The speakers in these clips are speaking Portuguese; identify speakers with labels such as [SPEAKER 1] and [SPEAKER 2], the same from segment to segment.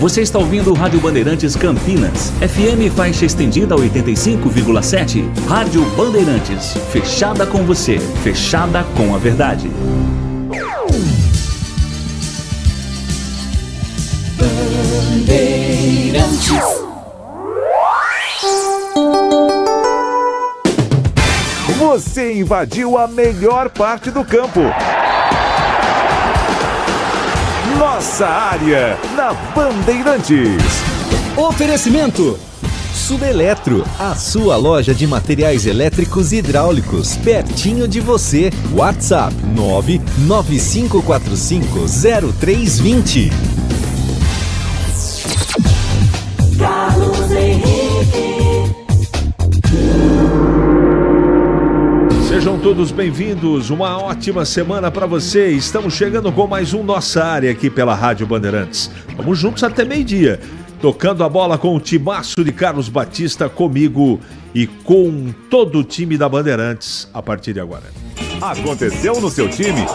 [SPEAKER 1] Você está ouvindo o Rádio Bandeirantes Campinas, FM faixa estendida 85,7. Rádio Bandeirantes, fechada com você, fechada com a verdade.
[SPEAKER 2] Bandeirantes.
[SPEAKER 3] Você invadiu a melhor parte do campo. Nossa área, na Bandeirantes.
[SPEAKER 4] Oferecimento Subeletro, a sua loja de materiais elétricos e hidráulicos, pertinho de você. WhatsApp 995450320.
[SPEAKER 2] Carlos Henrique.
[SPEAKER 5] Sejam todos bem-vindos, uma ótima semana para você. Estamos chegando com mais um Nossa Área aqui pela Rádio Bandeirantes. Vamos juntos até meio-dia, tocando a bola com o timaço de Carlos Batista, comigo e com todo o time da Bandeirantes a partir de agora.
[SPEAKER 3] Aconteceu no seu time?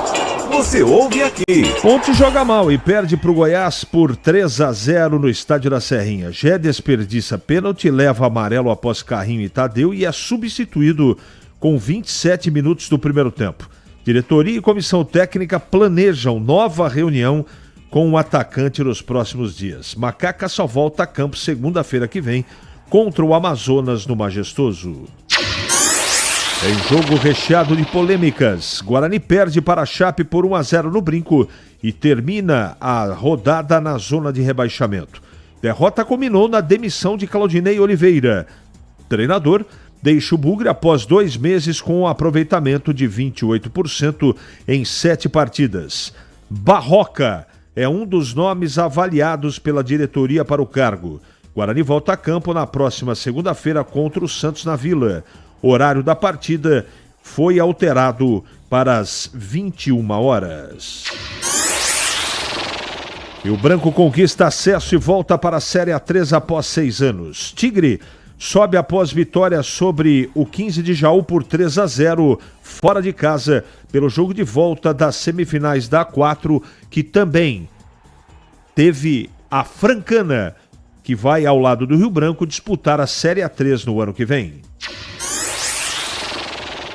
[SPEAKER 3] Você ouve aqui.
[SPEAKER 5] Ponte joga mal e perde para o Goiás por 3-0 no estádio da Serrinha. Gé desperdiça pênalti, leva amarelo após Carrinho e Tadeu e é substituído com 27 minutos do primeiro tempo. Diretoria e comissão técnica planejam nova reunião com o atacante nos próximos dias. Macaca só volta a campo segunda-feira que vem contra o Amazonas no Majestoso. Em jogo recheado de polêmicas, Guarani perde para a Chape por 1-0 no Brinco e termina a rodada na zona de rebaixamento. Derrota culminou na demissão de Claudinei Oliveira. Treinador deixa o Bugre após 2 meses com um aproveitamento de 28% em 7 partidas. Barroca é um dos nomes avaliados pela diretoria para o cargo. Guarani volta a campo na próxima segunda-feira contra o Santos na Vila. O horário da partida foi alterado para as 21 horas. E o Branco conquista acesso e volta para a Série A3 após 6 anos. Tigre sobe após vitória sobre o 15 de Jaú por 3-0, fora de casa, pelo jogo de volta das semifinais da A4, que também teve a Francana, que vai ao lado do Rio Branco disputar a Série A3 no ano que vem.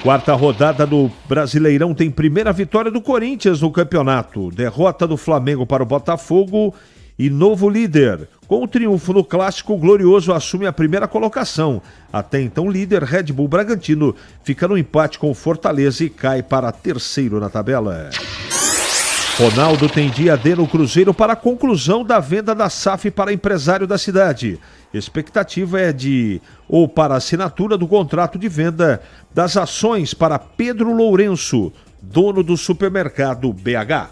[SPEAKER 5] Quarta rodada do Brasileirão tem primeira vitória do Corinthians no campeonato, derrota do Flamengo para o Botafogo e novo líder. Com o triunfo no Clássico, o Glorioso assume a primeira colocação. Até então, líder Red Bull Bragantino fica no empate com o Fortaleza e cai para terceiro na tabela. Ronaldo tem dia D no Cruzeiro para a conclusão da venda da SAF para empresário da cidade. Expectativa é para assinatura do contrato de venda das ações para Pedro Lourenço, dono do supermercado BH.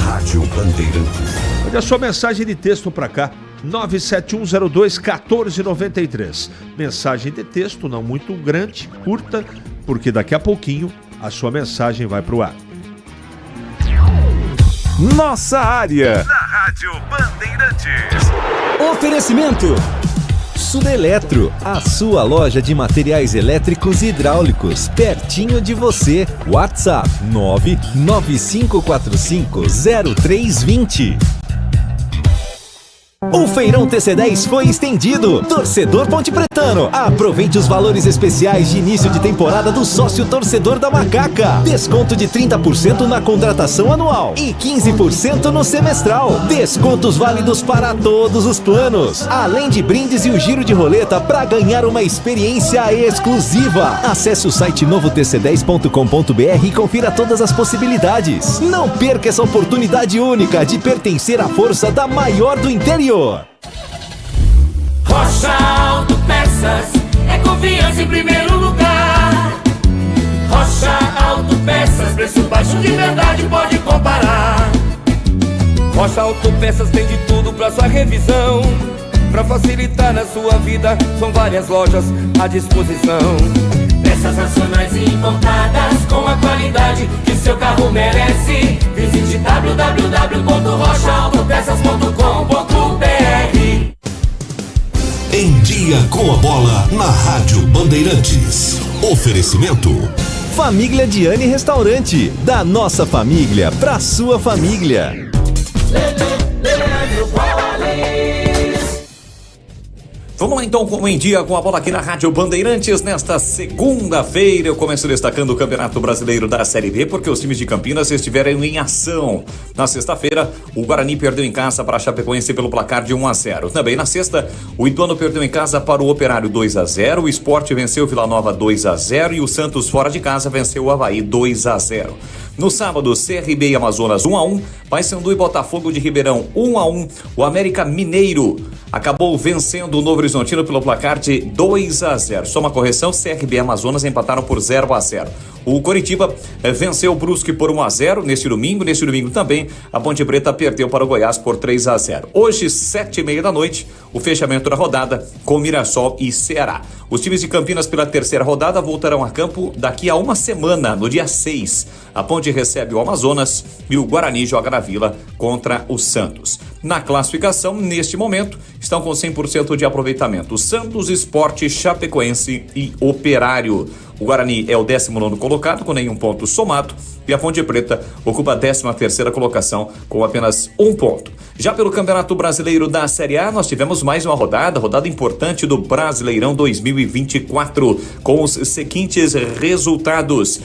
[SPEAKER 3] Rádio Bandeirantes.
[SPEAKER 5] Olha a sua mensagem de texto para cá, 97102-1493. Mensagem de texto não muito grande, curta, porque daqui a pouquinho a sua mensagem vai pro ar.
[SPEAKER 3] Nossa área, na Rádio Bandeirantes.
[SPEAKER 4] Oferecimento Subeletro, a sua loja de materiais elétricos e hidráulicos, pertinho de você. WhatsApp 995450320. O Feirão TC10 foi estendido. Torcedor Ponte Pretano, aproveite os valores especiais de início de temporada do sócio torcedor da Macaca. Desconto de 30% na contratação anual e 15% no semestral. Descontos válidos para todos os planos. Além de brindes e o giro de roleta para ganhar uma experiência exclusiva. Acesse o site novotc10.com.br e confira todas as possibilidades. Não perca essa oportunidade única de pertencer à força da maior do interior.
[SPEAKER 2] Rocha Autopeças é confiança em primeiro lugar. Rocha Autopeças, preço baixo de verdade, pode comparar.
[SPEAKER 6] Rocha Autopeças tem de tudo pra sua revisão. Pra facilitar na sua vida, são várias lojas à disposição.
[SPEAKER 2] Peças nacionais e importadas com a qualidade que seu carro merece. Visite www.rochaautopeças.com.br.
[SPEAKER 7] Em dia com a bola na Rádio Bandeirantes. Oferecimento
[SPEAKER 4] Família Diane Restaurante, da nossa família pra sua família.
[SPEAKER 2] Leandro Guarani.
[SPEAKER 8] Vamos lá então com o Em Dia com a Bola aqui na Rádio Bandeirantes. Nesta segunda-feira eu começo destacando o Campeonato Brasileiro da Série B, porque os times de Campinas estiveram em ação. Na sexta-feira, o Guarani perdeu em casa para a Chapecoense pelo placar de 1-0. Também na sexta, o Ituano perdeu em casa para o Operário 2-0, o Sport venceu o Vila Nova 2-0 e o Santos fora de casa venceu o Avaí 2-0. No sábado, CRB e Amazonas 1-1, Paysandu e Botafogo de Ribeirão 1-1, o América Mineiro acabou vencendo o Novo Horizontino pelo placar de 2-0. Só uma correção, CRB e Amazonas empataram por 0-0. O Coritiba venceu o Brusque por 1-0 neste domingo também a Ponte Preta perdeu para o Goiás por 3-0. Hoje, 7h30 da noite, o fechamento da rodada com Mirassol e Ceará. Os times de Campinas pela terceira rodada voltarão a campo daqui a uma semana, no dia 6. A Ponte recebe o Amazonas e o Guarani joga na Vila contra o Santos. Na classificação, neste momento, estão com 100% de aproveitamento Santos, Sport, Chapecoense e Operário. O Guarani é o 19º colocado com nenhum ponto somado e a Ponte Preta ocupa a 13ª colocação com apenas 1 ponto. Já pelo Campeonato Brasileiro da Série A, nós tivemos mais uma rodada importante do Brasileirão 2024, com os seguintes resultados.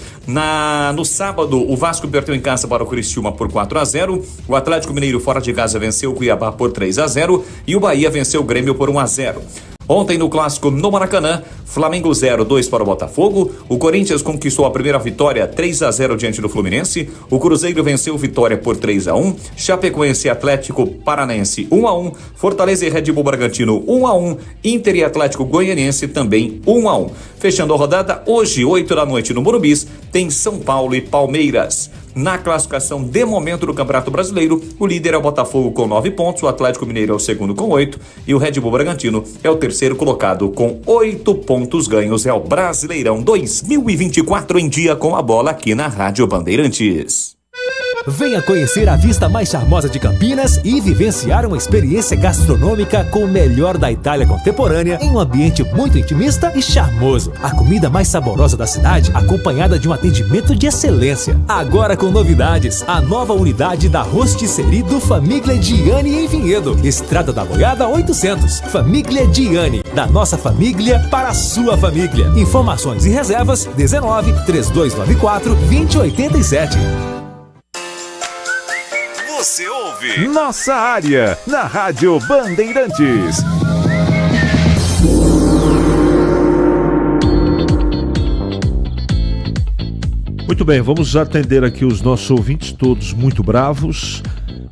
[SPEAKER 8] No sábado, o Vasco perdeu em casa para o Criciúma por 4-0, o Atlético Mineiro fora de casa venceu o Cuiabá por 3-0 e o Bahia venceu o Grêmio por 1-0. Ontem no clássico no Maracanã, Flamengo 0-2 para o Botafogo, o Corinthians conquistou a primeira vitória 3-0 diante do Fluminense, o Cruzeiro venceu Vitória por 3-1, Chapecoense e Atlético Paranaense 1-1, Fortaleza e Red Bull Bragantino 1-1, Inter e Atlético Goianiense também 1-1. Fechando a rodada, hoje 8 da noite no Morumbis, tem São Paulo e Palmeiras. Na classificação de momento do Campeonato Brasileiro, o líder é o Botafogo com 9 pontos, o Atlético Mineiro é o segundo com 8 e o Red Bull Bragantino é o terceiro colocado com 8 pontos ganhos. É o Brasileirão 2024 em dia com a bola aqui na Rádio Bandeirantes.
[SPEAKER 4] Venha conhecer a vista mais charmosa de Campinas e vivenciar uma experiência gastronômica com o melhor da Itália contemporânea em um ambiente muito intimista e charmoso. A comida mais saborosa da cidade, acompanhada de um atendimento de excelência. Agora com novidades, a nova unidade da Rostisserie do Famiglia Gianni em Vinhedo. Estrada da Boiada 800. Famiglia Gianni, da nossa família para a sua família. Informações e reservas 19 3294 2087.
[SPEAKER 3] Você ouve Nossa Área, na Rádio Bandeirantes.
[SPEAKER 5] Muito bem, vamos atender aqui os nossos ouvintes, todos muito bravos.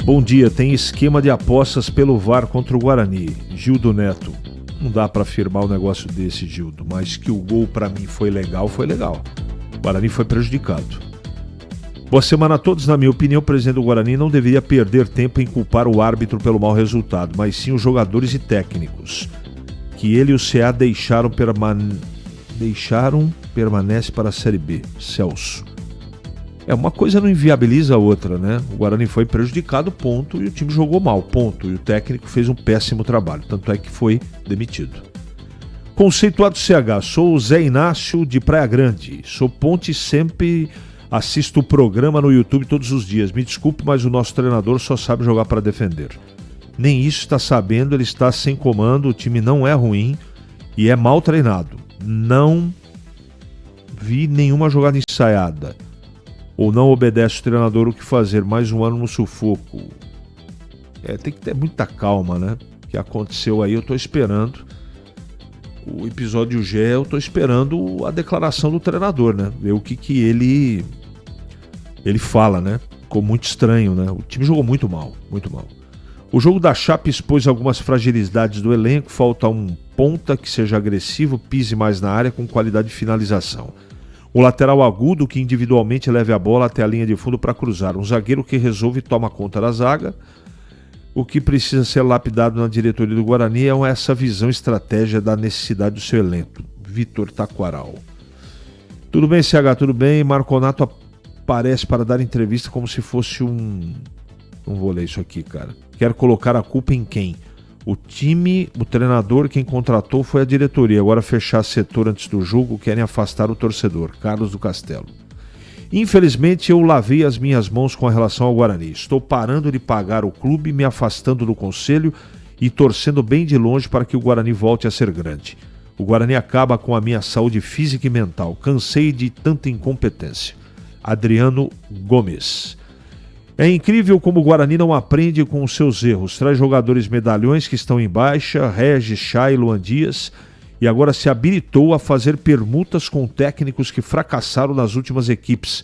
[SPEAKER 5] Bom dia, tem esquema de apostas pelo VAR contra o Guarani. Gildo Neto. Não dá para afirmar um negócio desse, Gildo, mas que o gol para mim foi legal, foi legal. O Guarani foi prejudicado. Boa semana a todos. Na minha opinião, o presidente do Guarani não deveria perder tempo em culpar o árbitro pelo mau resultado, mas sim os jogadores e técnicos, que ele e o CA deixaram permanece para a Série B. Celso. Uma coisa não inviabiliza a outra, né? O Guarani foi prejudicado, ponto, e o time jogou mal, ponto, e o técnico fez um péssimo trabalho, tanto é que foi demitido. Conceituado CH, sou o Zé Inácio de Praia Grande, sou ponte sempre... Assisto o programa no YouTube todos os dias. Me desculpe, mas o nosso treinador só sabe jogar para defender. Nem isso está sabendo, ele está sem comando, o time não é ruim e é mal treinado. Não vi nenhuma jogada ensaiada. Ou não obedece o treinador o que fazer. Mais um ano no sufoco. Tem que ter muita calma, né? O que aconteceu aí, eu estou esperando. O episódio G, eu estou esperando a declaração do treinador, né? Ver o que ele fala, né? Ficou muito estranho, né? O time jogou muito mal, muito mal. O jogo da Chape expôs algumas fragilidades do elenco, falta um ponta que seja agressivo, pise mais na área com qualidade de finalização. O lateral agudo que individualmente leve a bola até a linha de fundo para cruzar. Um zagueiro que resolve e toma conta da zaga. O que precisa ser lapidado na diretoria do Guarani é essa visão estratégia da necessidade do seu elenco. Vitor Taquaral. Tudo bem, CH? Tudo bem? Marconato aparece para dar entrevista como se fosse um... Não vou ler isso aqui, cara. Quero colocar a culpa em quem? O time, o treinador, quem contratou foi a diretoria. Agora fechar setor antes do jogo, querem afastar o torcedor. Carlos do Castelo. Infelizmente eu lavei as minhas mãos com relação ao Guarani. Estou parando de pagar o clube, me afastando do conselho e torcendo bem de longe para que o Guarani volte a ser grande. O Guarani acaba com a minha saúde física e mental. Cansei de tanta incompetência. Adriano Gomes. É incrível como o Guarani não aprende com os seus erros. Traz jogadores medalhões que estão em baixa, Regis, Chay, Luan Dias, e agora se habilitou a fazer permutas com técnicos que fracassaram nas últimas equipes,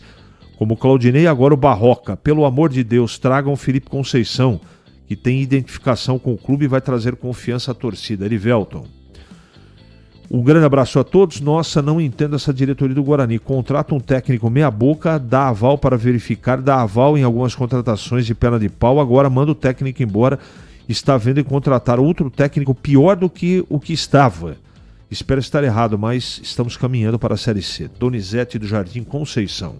[SPEAKER 5] como o Claudinei e agora o Barroca. Pelo amor de Deus, tragam o Felipe Conceição, que tem identificação com o clube e vai trazer confiança à torcida. Erivelton. Um grande abraço a todos. Nossa, não entendo essa diretoria do Guarani. Contrata um técnico meia boca, dá aval para verificar, dá aval em algumas contratações de perna de pau, agora manda o técnico embora. Está vendo em contratar outro técnico pior do que o que estava. Espero estar errado, mas estamos caminhando para a Série C. Donizete do Jardim Conceição.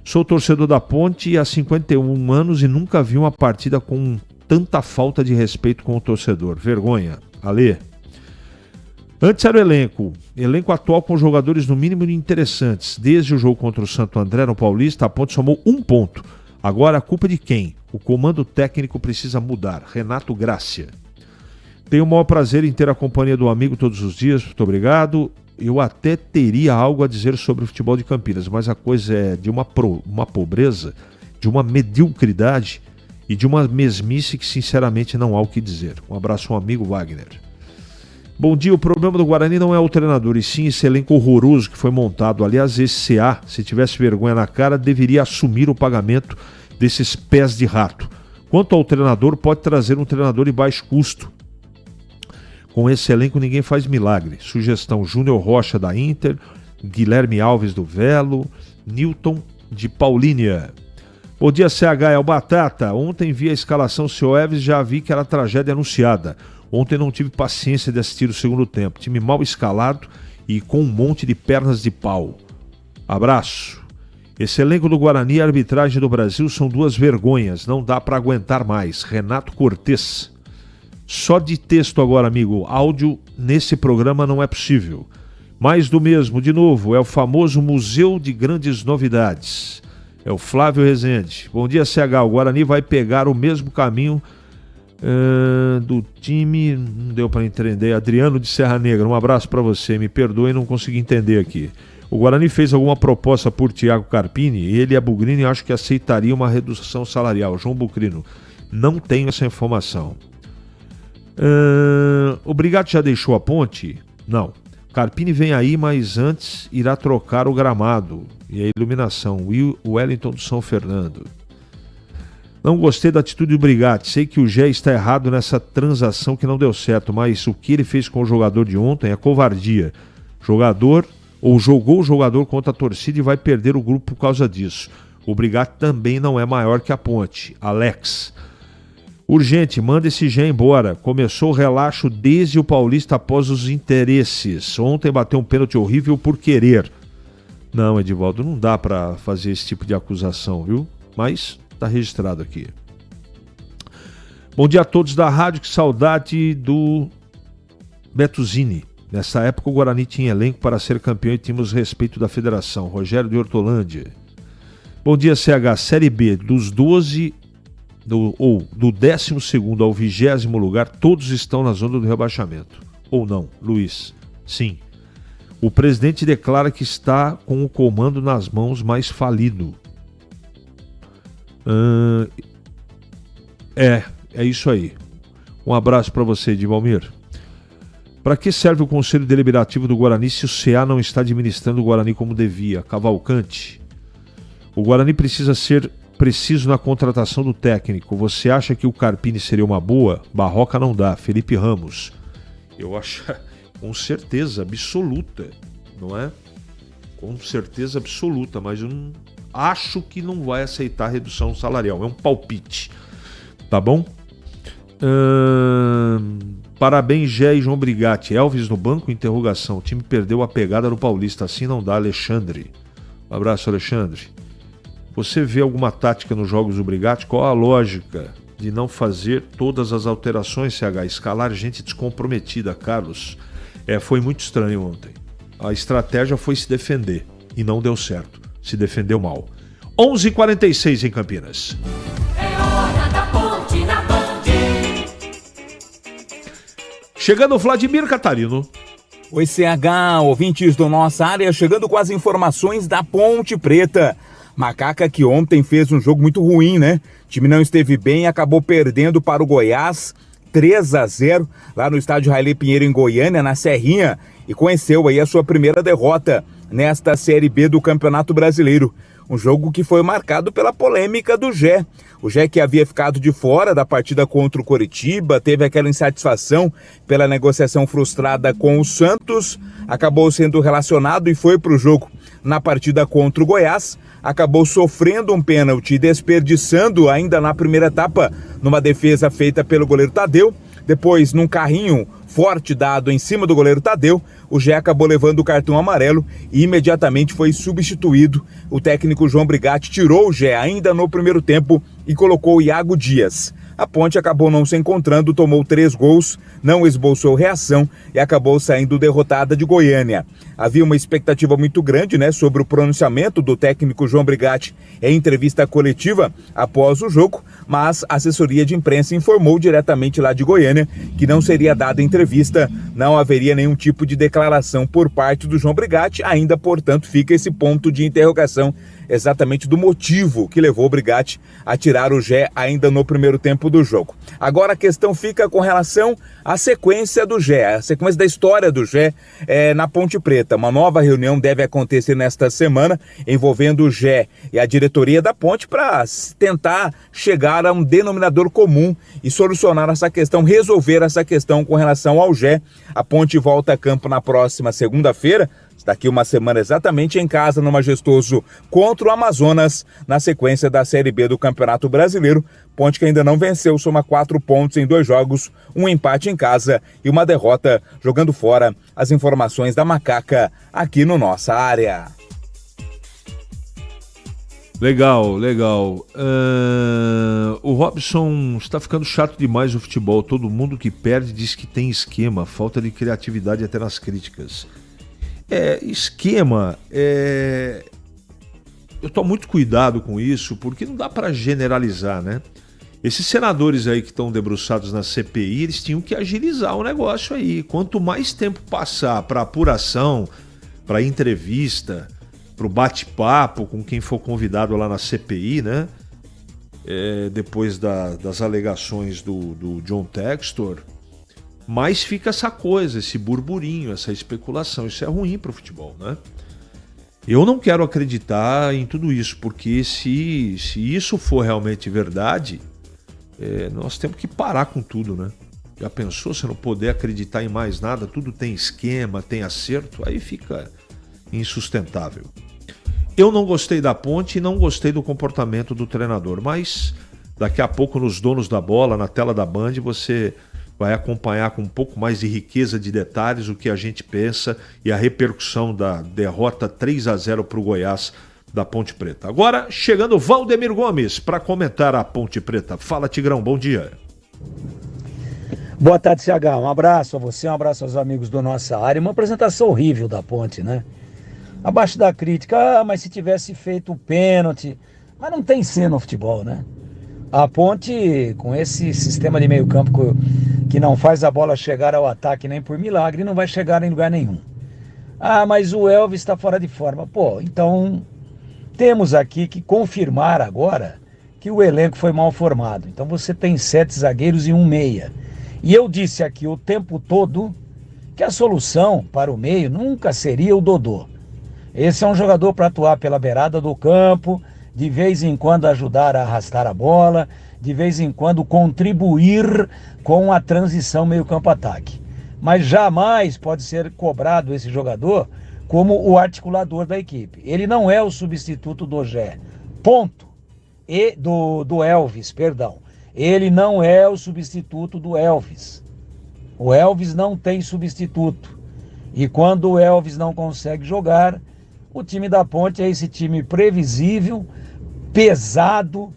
[SPEAKER 5] Sou torcedor da Ponte há 51 anos e nunca vi uma partida com tanta falta de respeito com o torcedor. Vergonha. Alê. Antes era o elenco atual com jogadores no mínimo interessantes. Desde o jogo contra o Santo André no Paulista, a Ponte somou 1 ponto. Agora a culpa é de quem? O comando técnico precisa mudar. Renato Grácia. Tenho o maior prazer em ter a companhia do amigo todos os dias, muito obrigado. Eu até teria algo a dizer sobre o futebol de Campinas, mas a coisa é de uma pobreza, de uma mediocridade e de uma mesmice que sinceramente não há o que dizer. Um abraço, um amigo Wagner. Bom dia, o problema do Guarani não é o treinador, e sim esse elenco horroroso que foi montado. Aliás, esse CA, se tivesse vergonha na cara, deveria assumir o pagamento desses pés de rato. Quanto ao treinador, pode trazer um treinador de baixo custo. Com esse elenco ninguém faz milagre. Sugestão: Júnior Rocha da Inter, Guilherme Alves do Velo, Newton de Paulínia. Bom dia, CH, é o Batata. Ontem vi a escalação Seu Eves, já vi que era tragédia anunciada. Ontem não tive paciência de assistir o segundo tempo. Time mal escalado e com um monte de pernas de pau. Abraço. Esse elenco do Guarani e a arbitragem do Brasil são 2 vergonhas. Não dá para aguentar mais. Renato Cortes. Só de texto agora, amigo. Áudio nesse programa não é possível. Mais do mesmo, de novo, é o famoso Museu de Grandes Novidades. É o Flávio Rezende. Bom dia, CH. O Guarani vai pegar o mesmo caminho do time, não deu para entender. Adriano de Serra Negra, um abraço para você. Me perdoe, não consegui entender aqui. O Guarani fez alguma proposta por Thiago Carpini, ele e a Bugrino acho que aceitaria uma redução salarial. João Bucrino, não tenho essa informação. O Brigatti já deixou a Ponte? Não. Carpini vem aí, mas antes irá trocar o gramado e a iluminação. O Wellington do São Fernando. Não gostei da atitude do Brigatti. Sei que o Gé está errado nessa transação que não deu certo, mas o que ele fez com o jogador de ontem é covardia. Jogou o jogador contra a torcida e vai perder o grupo por causa disso. O Brigatti também não é maior que a Ponte. Alex. Urgente, manda esse Gé embora. Começou o relaxo desde o Paulista após os interesses. Ontem bateu um pênalti horrível por querer. Não, Edivaldo, não dá para fazer esse tipo de acusação, viu? Mas está registrado aqui. Bom dia a todos da rádio, que saudade do Betuzini. Nessa época o Guarani tinha elenco para ser campeão e tínhamos respeito da federação. Rogério de Hortolândia. Bom dia, CH. Série B, dos 12... do 12º ao 20º lugar, todos estão na zona do rebaixamento. Ou não, Luiz? Sim. O presidente declara que está com o comando nas mãos, mais falido. É isso aí. Um abraço para você, Edvalmir. Para que serve o Conselho Deliberativo do Guarani se o CA não está administrando o Guarani como devia? Cavalcante. O Guarani precisa ser preciso na contratação do técnico. Você acha que o Carpini seria uma boa? Barroca não dá. Felipe Ramos. Eu acho com certeza absoluta, não é? Com certeza absoluta, mas eu não acho que não vai aceitar redução salarial. É um palpite. Tá bom? Parabéns, Gé e João Brigatti. Elvis no banco? Interrogação. O time perdeu a pegada no Paulista. Assim não dá, Alexandre. Um abraço, Alexandre. Você vê alguma tática nos jogos do Brigatti? Qual a lógica de não fazer todas as alterações, CH? Escalar gente descomprometida, Carlos. Foi muito estranho ontem. A estratégia foi se defender e não deu certo. Se defendeu mal. 11h46 em Campinas.
[SPEAKER 2] É hora da Ponte na Band.
[SPEAKER 5] Chegando o Vladimir Catarino.
[SPEAKER 9] Oi, CH, ouvintes do Nossa Área, chegando com as informações da Ponte Preta. Macaca que ontem fez um jogo muito ruim, né? O time não esteve bem e acabou perdendo para o Goiás 3-0 lá no estádio Railê Pinheiro em Goiânia, na Serrinha, e conheceu aí a sua primeira derrota nesta Série B do Campeonato Brasileiro. Um jogo que foi marcado pela polêmica do Gé. O Gé, que havia ficado de fora da partida contra o Coritiba, teve aquela insatisfação pela negociação frustrada com o Santos, acabou sendo relacionado e foi para o jogo na partida contra o Goiás, acabou sofrendo um pênalti, desperdiçando ainda na primeira etapa numa defesa feita pelo goleiro Tadeu. Depois, num carrinho forte dado em cima do goleiro Tadeu, o Gé acabou levando o cartão amarelo e imediatamente foi substituído. O técnico João Brigatti tirou o Gé ainda no primeiro tempo e colocou o Iago Dias. A Ponte acabou não se encontrando, tomou 3 gols, não esboçou reação e acabou saindo derrotada de Goiânia. Havia uma expectativa muito grande, né, sobre o pronunciamento do técnico João Brigatti em entrevista coletiva após o jogo, mas a assessoria de imprensa informou diretamente lá de Goiânia que não seria dada entrevista, não haveria nenhum tipo de declaração por parte do João Brigatti, ainda, portanto, fica esse ponto de interrogação exatamente do motivo que levou o Brigatti a tirar o Gé ainda no primeiro tempo do jogo. Agora a questão fica com relação à sequência do Gé, a sequência da história do Gé na Ponte Preta. Uma nova reunião deve acontecer nesta semana envolvendo o Gé e a diretoria da Ponte para tentar chegar a um denominador comum e solucionar essa questão, resolver essa questão com relação ao Gé. A Ponte volta a campo na próxima segunda-feira, daqui uma semana exatamente, em casa no Majestoso contra o Amazonas, na sequência da Série B do Campeonato Brasileiro. Ponte que ainda não venceu, soma 4 pontos em 2 jogos, um empate em casa e uma derrota, jogando fora. As informações da Macaca aqui no Nossa Área.
[SPEAKER 5] Legal. O Robson está ficando chato demais o futebol. Todo mundo que perde diz que tem esquema, falta de criatividade até nas críticas. Esquema, eu tomo muito cuidado com isso, porque não dá para generalizar, né? Esses senadores aí que estão debruçados na CPI, eles tinham que agilizar o negócio aí. Quanto mais tempo passar para apuração, para entrevista, para o bate-papo com quem for convidado lá na CPI, né? Depois das alegações do John Textor, mais fica essa coisa, esse burburinho, essa especulação. Isso é ruim para o futebol, né? Eu não quero acreditar em tudo isso, porque se isso for realmente verdade, nós temos que parar com tudo, né? Já pensou se não poder acreditar em mais nada? Tudo tem esquema, tem acerto, aí fica insustentável. Eu não gostei da Ponte e não gostei do comportamento do treinador, mas daqui a pouco nos Donos da Bola, na tela da Band, você vai acompanhar com um pouco mais de riqueza de detalhes o que a gente pensa e a repercussão da derrota 3-0 para o Goiás da Ponte Preta. Agora, chegando o Valdemir Gomes para comentar a Ponte Preta. Fala, Tigrão, bom dia.
[SPEAKER 10] Boa tarde, CH. Um abraço a você, um abraço aos amigos do Nossa Área. Uma apresentação horrível da Ponte, né? Abaixo da crítica, mas se tivesse feito o pênalti... Mas não tem ser no futebol, né? A Ponte, com esse sistema de meio campo que não faz a bola chegar ao ataque nem por milagre, não vai chegar em lugar nenhum. Mas o Elvis está fora de forma. Então temos aqui que confirmar agora que o elenco foi mal formado. Então você tem 7 zagueiros e um meia. E eu disse aqui o tempo todo que a solução para o meio nunca seria o Dodô. Esse é um jogador para atuar pela beirada do campo, de vez em quando ajudar a arrastar a bola, de vez em quando contribuir com a transição meio-campo-ataque. Mas jamais pode ser cobrado esse jogador como o articulador da equipe. Ele não é o substituto do Gé. Ponto. E do Elvis, perdão. Ele não é o substituto do Elvis. O Elvis não tem substituto. E quando o Elvis não consegue jogar, o time da Ponte é esse time previsível, pesado,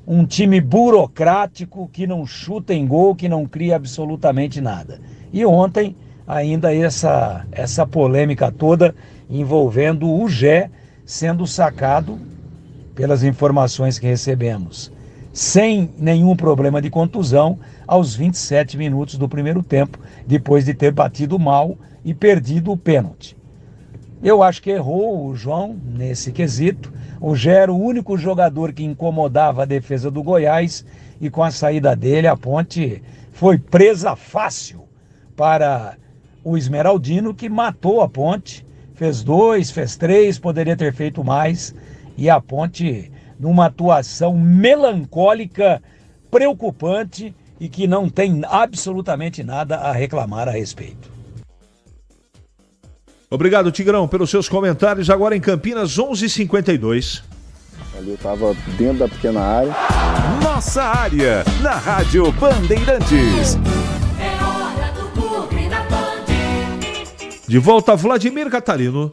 [SPEAKER 10] um time burocrático que não chuta em gol, que não cria absolutamente nada. E ontem ainda essa polêmica toda envolvendo o Gé sendo sacado, pelas informações que recebemos, sem nenhum problema de contusão, aos 27 minutos do primeiro tempo, depois de ter batido mal e perdido o pênalti. Eu acho que errou o João nesse quesito. O Gé era o único jogador que incomodava a defesa do Goiás e com a saída dele a Ponte foi presa fácil para o Esmeraldino, que matou a Ponte, fez 2, fez 3, poderia ter feito mais, e a Ponte numa atuação melancólica, preocupante e que não tem absolutamente nada a reclamar a respeito.
[SPEAKER 5] Obrigado, Tigrão, pelos seus comentários. Agora em Campinas, 11h52.
[SPEAKER 11] Ali eu estava dentro da pequena área.
[SPEAKER 3] Nossa área, na Rádio Bandeirantes.
[SPEAKER 2] É hora do Bugre na Band.
[SPEAKER 5] De volta, Vladimir Catarino.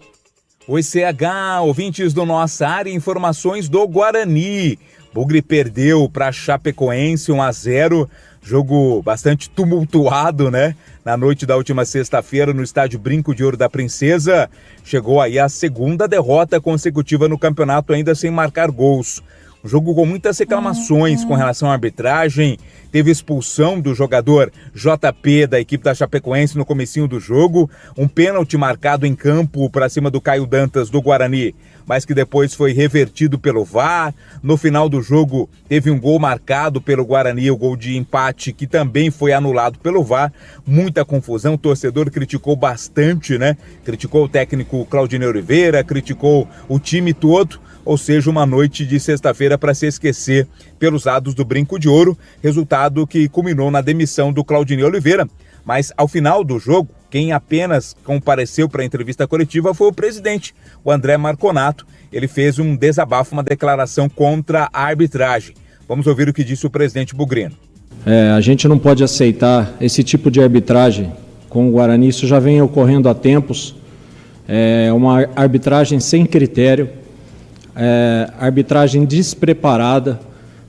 [SPEAKER 9] Oi, CH, ouvintes do Nossa Área, informações do Guarani. Bugre perdeu para Chapecoense 1-0, jogo bastante tumultuado, né? Na noite da última sexta-feira no estádio Brinco de Ouro da Princesa, chegou aí a segunda derrota consecutiva no campeonato ainda sem marcar gols. Um jogo com muitas reclamações com relação à arbitragem, teve expulsão do jogador JP da equipe da Chapecoense no comecinho do jogo, um pênalti marcado em campo para cima do Caio Dantas do Guarani, mas que depois foi revertido pelo VAR. No final do jogo teve um gol marcado pelo Guarani, o gol de empate, que também foi anulado pelo VAR. Muita confusão, o torcedor criticou bastante, né? Criticou o técnico Claudinei Oliveira, criticou o time todo. Ou seja, uma noite de sexta-feira para se esquecer pelos lados do Brinco de Ouro, resultado que culminou na demissão do Claudinei Oliveira. Mas ao final do jogo, quem apenas compareceu para a entrevista coletiva foi o presidente, o André Marconato. Ele fez um desabafo, uma declaração contra a arbitragem. Vamos ouvir o que disse o presidente Bugrino.
[SPEAKER 12] A gente não pode aceitar esse tipo de arbitragem com o Guarani, isso já vem ocorrendo há tempos. É uma arbitragem sem critério. Arbitragem despreparada.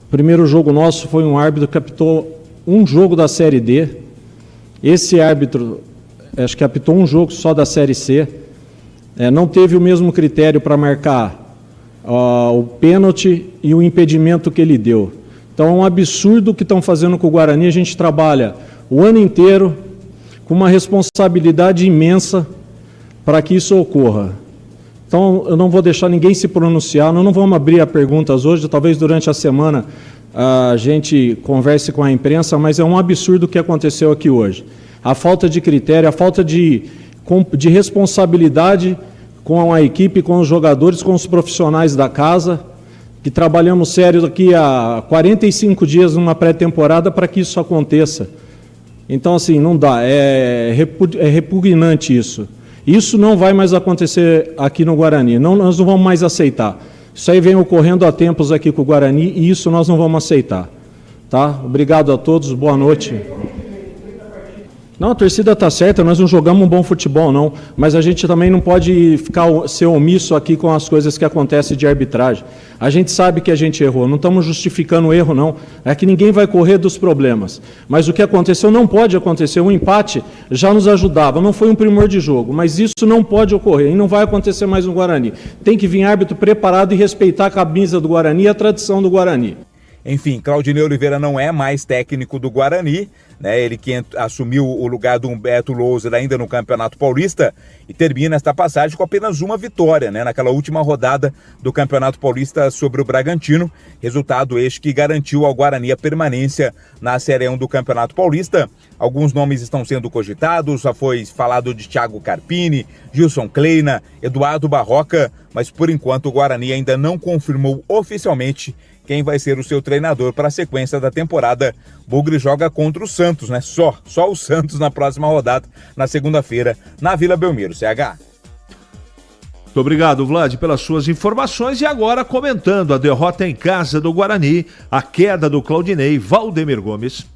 [SPEAKER 12] O primeiro jogo nosso foi um árbitro que apitou um jogo da Série D. Esse árbitro, acho que apitou um jogo só da Série C. Não teve o mesmo critério para marcar o pênalti e o impedimento que ele deu. Então é um absurdo o que estão fazendo com o Guarani. A gente trabalha o ano inteiro com uma responsabilidade imensa para que isso ocorra. Então, eu não vou deixar ninguém se pronunciar, nós não vamos abrir a perguntas hoje, talvez durante a semana a gente converse com a imprensa, mas é um absurdo o que aconteceu aqui hoje. A falta de critério, a falta de responsabilidade com a equipe, com os jogadores, com os profissionais da casa, que trabalhamos sério aqui há 45 dias numa pré-temporada para que isso aconteça. Então, assim, não dá, é repugnante isso. Isso não vai mais acontecer aqui no Guarani, nós não vamos mais aceitar. Isso aí vem ocorrendo há tempos aqui com o Guarani e isso nós não vamos aceitar. Tá? Obrigado a todos, boa noite. Não, a torcida está certa, nós não jogamos um bom futebol, não, mas a gente também não pode ser omisso aqui com as coisas que acontecem de arbitragem. A gente sabe que a gente errou, não estamos justificando o erro, não. É que ninguém vai correr dos problemas. Mas o que aconteceu não pode acontecer. Um empate já nos ajudava, não foi um primor de jogo, mas isso não pode ocorrer e não vai acontecer mais no Guarani. Tem que vir árbitro preparado e respeitar a camisa do Guarani e a tradição do Guarani.
[SPEAKER 9] Enfim, Claudinei Oliveira não é mais técnico do Guarani, né? Ele que assumiu o lugar do Humberto Louser ainda no Campeonato Paulista e termina esta passagem com apenas uma vitória, né? Naquela última rodada do Campeonato Paulista sobre o Bragantino, resultado este que garantiu ao Guarani a permanência na Série 1 do Campeonato Paulista. Alguns nomes estão sendo cogitados, já foi falado de Thiago Carpini, Gilson Kleina, Eduardo Barroca, mas por enquanto o Guarani ainda não confirmou oficialmente quem vai ser o seu treinador para a sequência da temporada. Bugre joga contra o Santos, né? Só o Santos na próxima rodada, na segunda-feira, na Vila Belmiro. CH.
[SPEAKER 5] Muito obrigado, Vlad, pelas suas informações. E agora, comentando a derrota em casa do Guarani, a queda do Claudinei, Valdemir Gomes.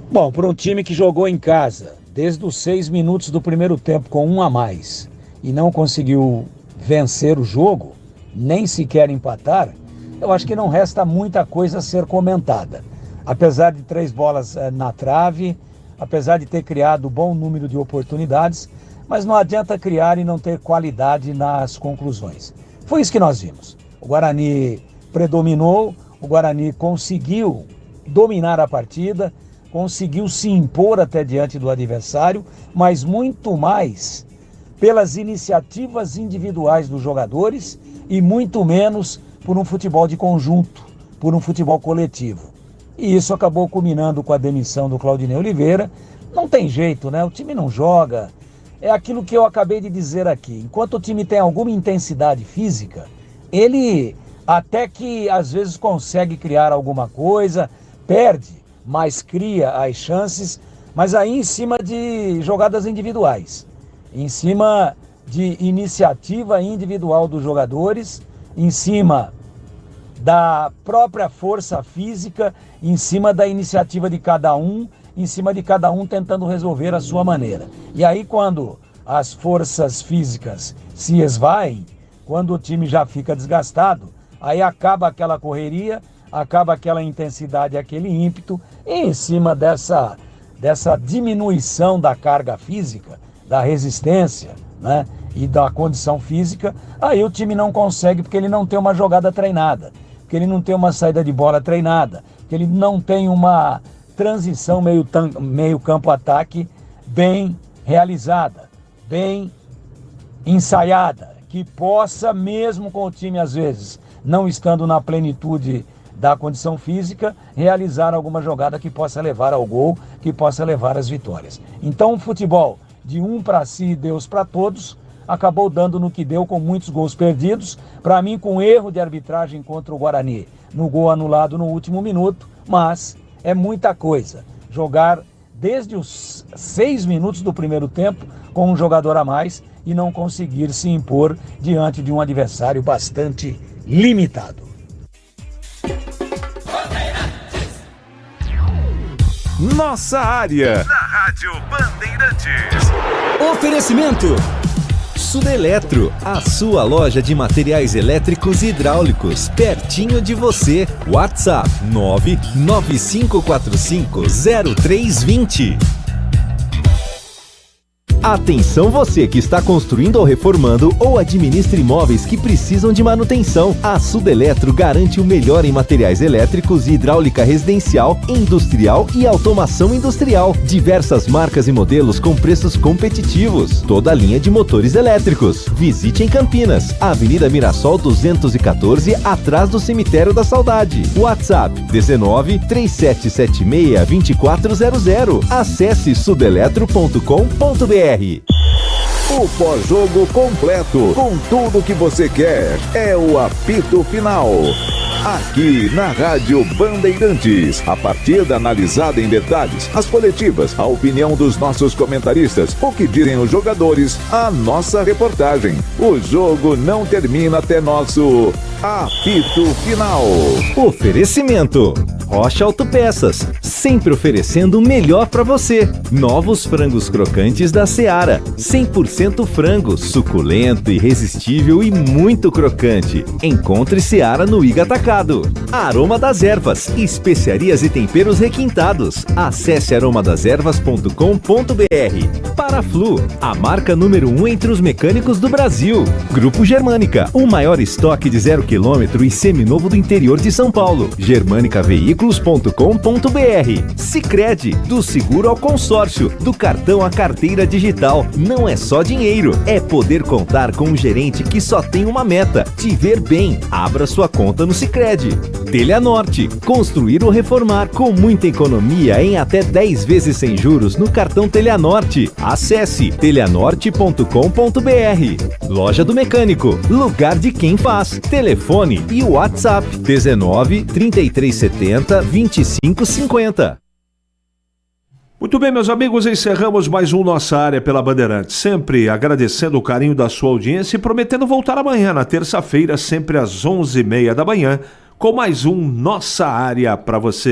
[SPEAKER 10] Bom, para um time que jogou em casa, desde os 6 minutos do primeiro tempo com um a mais, e não conseguiu vencer o jogo, nem sequer empatar, eu acho que não resta muita coisa a ser comentada. Apesar de 3 bolas na trave, apesar de ter criado bom número de oportunidades, mas não adianta criar e não ter qualidade nas conclusões. Foi isso que nós vimos. O Guarani predominou, o Guarani conseguiu dominar a partida, conseguiu se impor até diante do adversário, mas muito mais pelas iniciativas individuais dos jogadores e muito menos por um futebol de conjunto, por um futebol coletivo. E isso acabou culminando com a demissão do Claudinei Oliveira. Não tem jeito, né? O time não joga. É aquilo que eu acabei de dizer aqui. Enquanto o time tem alguma intensidade física, ele até que às vezes consegue criar alguma coisa, perde, mas cria as chances, mas aí em cima de jogadas individuais, em cima de iniciativa individual dos jogadores, em cima da própria força física, em cima da iniciativa de cada um, em cima de cada um tentando resolver a sua maneira. E aí quando as forças físicas se esvaem, quando o time já fica desgastado, aí acaba aquela correria, acaba aquela intensidade, aquele ímpeto, e em cima dessa diminuição da carga física, da resistência, né, e da condição física, aí o time não consegue porque ele não tem uma jogada treinada, porque ele não tem uma saída de bola treinada, porque ele não tem uma transição meio campo-ataque bem realizada, bem ensaiada, que possa, mesmo com o time às vezes não estando na plenitude da condição física, realizar alguma jogada que possa levar ao gol, que possa levar às vitórias. Então o futebol de um para si e Deus para todos acabou dando no que deu, com muitos gols perdidos, para mim com erro de arbitragem contra o Guarani, no gol anulado no último minuto, mas é muita coisa. Jogar desde os 6 minutos do primeiro tempo com um jogador a mais e não conseguir se impor diante de um adversário bastante limitado.
[SPEAKER 3] Nossa área, na Rádio Bandeirantes.
[SPEAKER 4] Oferecimento Sudeletro, a sua loja de materiais elétricos e hidráulicos, pertinho de você. WhatsApp 995450320. Atenção você que está construindo ou reformando ou administra imóveis que precisam de manutenção. A Sudeletro garante o melhor em materiais elétricos e hidráulica residencial, industrial e automação industrial. Diversas marcas e modelos com preços competitivos. Toda a linha de motores elétricos. Visite em Campinas, Avenida Mirassol 214, atrás do Cemitério da Saudade. WhatsApp 19 3776 2400. Acesse sudeletro.com.br.
[SPEAKER 3] O pós-jogo completo, com tudo que você quer, é o apito final. Aqui na Rádio Bandeirantes, a partida analisada em detalhes, as coletivas, a opinião dos nossos comentaristas, o que dizem os jogadores, a nossa reportagem. O jogo não termina até nosso apito final.
[SPEAKER 4] Oferecimento Rocha Autopeças, sempre oferecendo o melhor para você. Novos frangos crocantes da Seara, 100% frango, suculento, irresistível e muito crocante. Encontre Seara no Iga Atacado. Aroma das Ervas, especiarias e temperos requintados. Acesse aromadazervas.com.br. Paraflu, a marca número 1 entre os mecânicos do Brasil. Grupo Germânica, o maior estoque de 0 km e seminovo do interior de São Paulo. germanicaveículos.com.br. Sicredi, do seguro ao consórcio, do cartão à carteira digital. Não é só dinheiro, é poder contar com um gerente que só tem uma meta: te ver bem. Abra sua conta no Sicredi. Telhanorte, construir ou reformar com muita economia em até 10 vezes sem juros no cartão Telhanorte. Acesse telhanorte.com.br. Loja do Mecânico, lugar de quem faz. Telefone e WhatsApp 19 3370 2550.
[SPEAKER 5] Muito bem, meus amigos, encerramos mais um Nossa Área pela Bandeirantes. Sempre agradecendo o carinho da sua audiência e prometendo voltar amanhã, na terça-feira, sempre às 11h30 da manhã, com mais um Nossa Área para você.